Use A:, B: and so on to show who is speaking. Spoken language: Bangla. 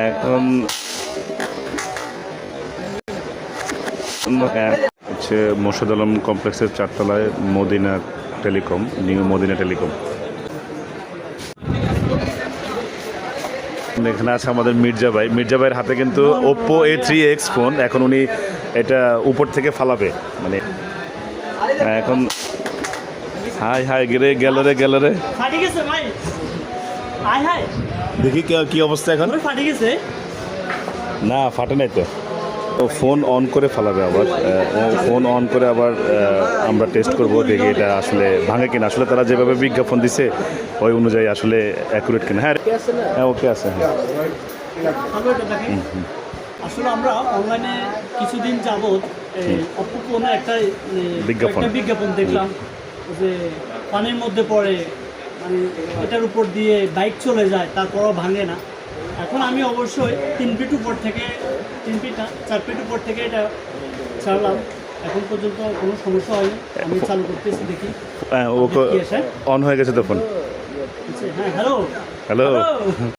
A: এখন হচ্ছে মোর্শেদ আলম কমপ্লেক্সের 4 তলায় Madina telecom, new Madina telecom. এখানে আছে আমাদের মির্জা ভাই। মির্জা ভাইয়ের হাতে কিন্তু ওপ্পো A3X ফোন। এখন উনি এটা উপর থেকে ফালাবে, মানে এখন হাই হাই গেলে গেল রে দেখি কি অবস্থা এখন। না ফাটে নাই তো, ফোন অন করে ফালাবে আবার। ফোন অন করে আবার আমরা টেস্ট করবো, দেখি এটা আসলে ভাঙে কিনা। আসলে তারা যেভাবে বিজ্ঞাপন দিছে ওই অনুযায়ী আসলে অ্যাকুরেট কিনা। হ্যাঁ ওকে আছে।
B: আসলে আমরা অনলাইনে কিছুদিন যাবত অপো ফোনে একটা বিজ্ঞাপন দেখলাম যে পানির মধ্যে পড়ে, মানে এটার উপর দিয়ে বাইক চলে যায়, তারপরও ভাঙে না। এখন আমি অবশ্যই 3 ফিট উপর থেকে 3 ফিট না 4 ফিট উপর থেকে এটা ছাড়লাম, এখন পর্যন্ত কোনো সমস্যা হয়নি। আমি চালু করতেছি, দেখি।
A: অন হয়ে গেছে তো ফোন।
B: হ্যাঁ হ্যালো
A: হ্যালো।